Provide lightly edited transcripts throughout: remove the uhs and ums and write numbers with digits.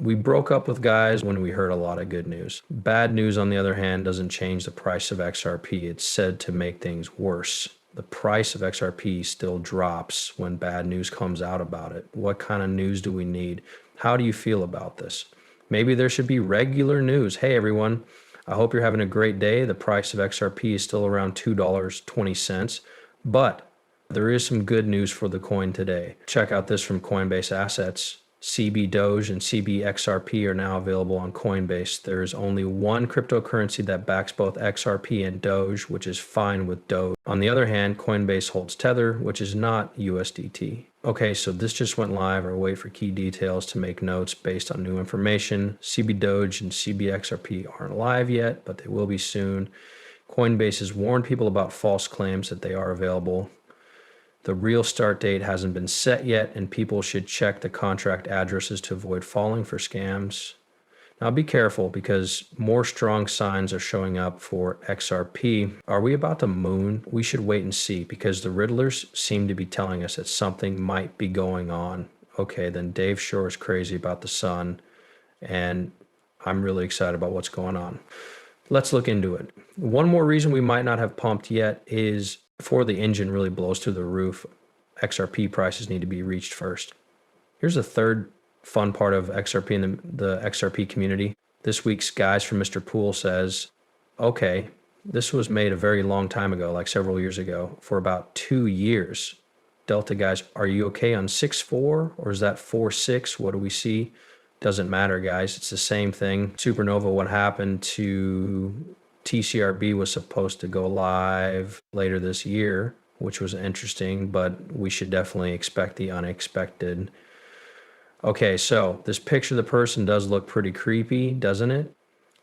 We broke up with guys when we heard a lot of good news. Bad news, on the other hand, doesn't change the price of XRP. It's said to make things worse. The price of XRP still drops when bad news comes out about it. What kind of news do we need? How do you feel about this? Maybe there should be regular news. Hey, everyone, I hope you're having a great day. The price of XRP is still around $2.20, but there is some good news for the coin today. Check out this from Coinbase Assets. CB Doge and CB XRP are now available on Coinbase. There is only one cryptocurrency that backs both XRP and Doge, which is fine with Doge. On the other hand, Coinbase holds Tether, which is not USDT. Okay, so this just went live. I'll wait for key details to make notes based on new information. CB Doge and CB XRP aren't live yet, but they will be soon. Coinbase has warned people about false claims that they are available. The real start date hasn't been set yet, and people should check the contract addresses to avoid falling for scams. Now be careful, because more strong signs are showing up for XRP. Are we about to moon? We should wait and see, because the Riddlers seem to be telling us that something might be going on. Okay, then Dave Shore is crazy about the sun, and I'm really excited about what's going on. Let's look into it. One more reason we might not have pumped yet is before the engine really blows through the roof, XRP prices need to be reached first. Here's a third fun part of XRP and the XRP community. This week's Guys from Mr. Pool says, okay, this was made a very long time ago, like several years ago, for about 2 years. Delta guys, are you okay on 6.4 or is that 4.6? What do we see? Doesn't matter, guys. It's the same thing. Supernova, what happened to TCRB was supposed to go live later this year, which was interesting, but we should definitely expect the unexpected. Okay, so this picture of the person does look pretty creepy, doesn't it?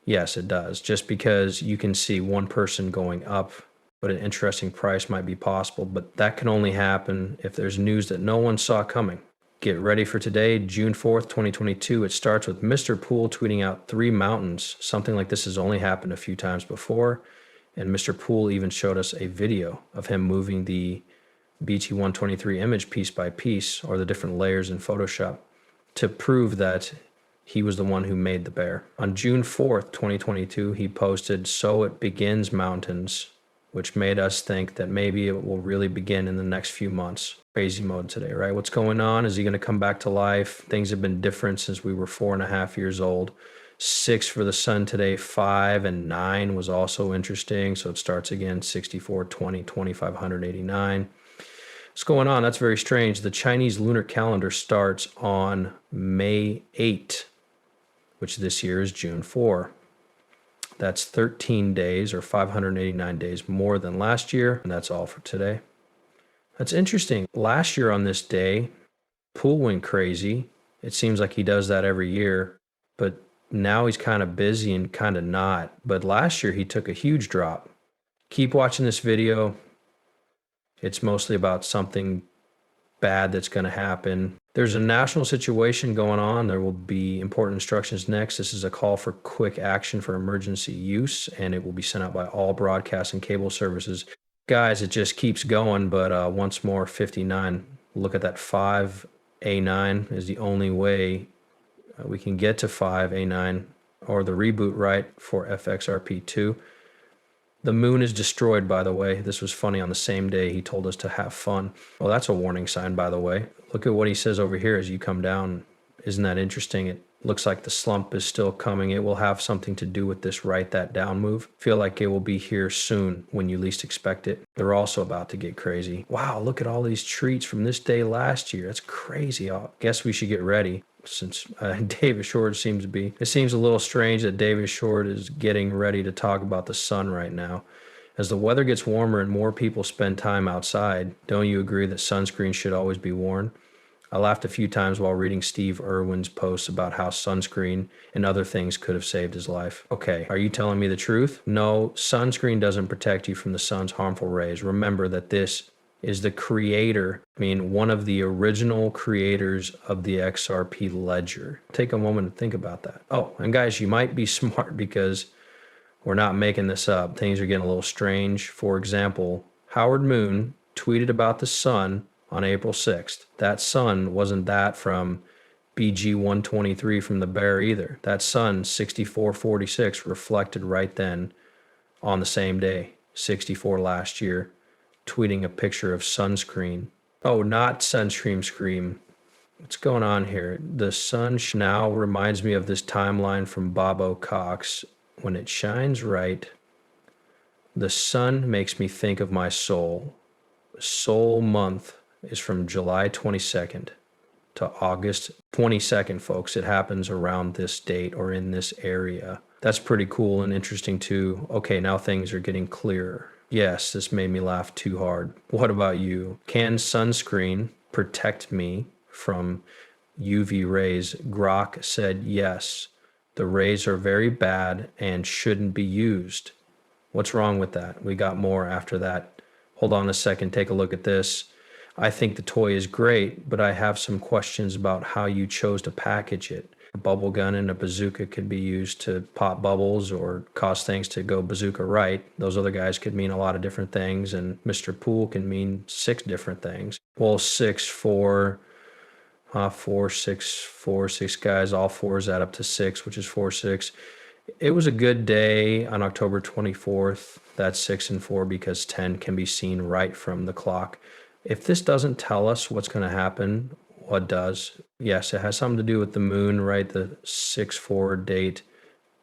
Yes, it does. Just because you can see one person going up, but an interesting price might be possible, but that can only happen if there's news that no one saw coming. Get ready for today, June 4th, 2022. It starts with Mr. Pool tweeting out 3 mountains. Something like this has only happened a few times before. And Mr. Pool even showed us a video of him moving the BT123 image piece by piece, or the different layers in Photoshop, to prove that he was the one who made the bear. On June 4th, 2022, he posted, "So it begins mountains," which made us think that maybe it will really begin in the next few months. Crazy mode today, right? What's going on? Is he going to come back to life? Things have been different since we were 4.5 years old. 6 for the sun today, 5 and 9 was also interesting. So it starts again, 64, 20, 2,589. What's going on? That's very strange. The Chinese lunar calendar starts on May 8, which this year is June 4. That's 13 days or 589 days more than last year. And that's all for today. That's interesting. Last year on this day, Pool went crazy. It seems like he does that every year, but now he's kind of busy and kind of not. But last year he took a huge drop. Keep watching this video. It's mostly about something bad that's going to happen. There's a national situation going on. There will be important instructions next. This is a call for quick action for emergency use, and it will be sent out by all broadcast and cable services. Guys, it just keeps going, but once more, 59. Look at that 5A9 is the only way we can get to 5A9 or the reboot right for FXRP2. The moon is destroyed, by the way. This was funny. On the same day, he told us to have fun. Well, that's a warning sign, by the way. Look at what he says over here as you come down. Isn't that interesting? It looks like the slump is still coming. It will have something to do with this write that down move. Feel like it will be here soon when you least expect it. They're also about to get crazy. Wow, look at all these treats from this day last year. That's crazy. I guess we should get ready, since David Short seems to be. It seems a little strange that David Short is getting ready to talk about the sun right now. As the weather gets warmer and more people spend time outside, don't you agree that sunscreen should always be worn? I laughed a few times while reading Steve Irwin's posts about how sunscreen and other things could have saved his life. Okay, are you telling me the truth? No, sunscreen doesn't protect you from the sun's harmful rays. Remember that this is the creator, one of the original creators of the XRP ledger. Take a moment to think about that. Oh, and guys, you might be smart because we're not making this up. Things are getting a little strange. For example, Howard Moon tweeted about the sun on April 6th. That sun wasn't that from BG 123 from the bear either. That sun 64.46 reflected right then on the same day, 64 last year, tweeting a picture of sunscreen. Oh, not sunscreen scream. What's going on here? The sun now reminds me of this timeline from Bobo Cox. When it shines right, the sun makes me think of my soul. Soul month is from July 22nd to August 22nd, folks. It happens around this date or in this area. That's pretty cool and interesting too. Okay, now things are getting clearer. Yes, this made me laugh too hard. What about you? Can sunscreen protect me from UV rays? Grok said yes. The rays are very bad and shouldn't be used. What's wrong with that? We got more after that. Hold on a second, take a look at this. I think the toy is great, but I have some questions about how you chose to package it. A bubble gun and a bazooka could be used to pop bubbles or cause things to go bazooka right. Those other guys could mean a lot of different things, and Mr. Pool can mean 6 different things. Well, 6, 4, 4, 6, 4, 6 guys, all fours add up to 6, which is 4, 6. It was a good day on October 24th. That's 6 and 4 because 10 can be seen right from the clock. If this doesn't tell us what's going to happen, what does? Yes, it has something to do with the moon, right? The 6-4 date.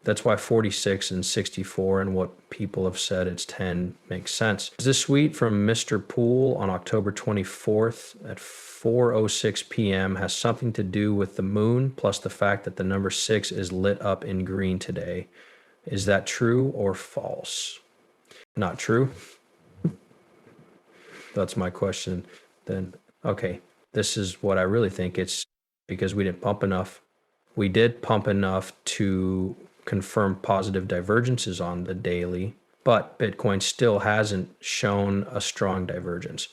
That's why 46 and 64 and what people have said it's 10 makes sense. This tweet from Mr. Pool on October 24th at 4:06 p.m. has something to do with the moon, plus the fact that the number 6 is lit up in green today. Is that true or false? Not true? That's my question. Then, okay, this is what I really think. It's because we didn't pump enough. We did pump enough to confirm positive divergences on the daily, but Bitcoin still hasn't shown a strong divergence.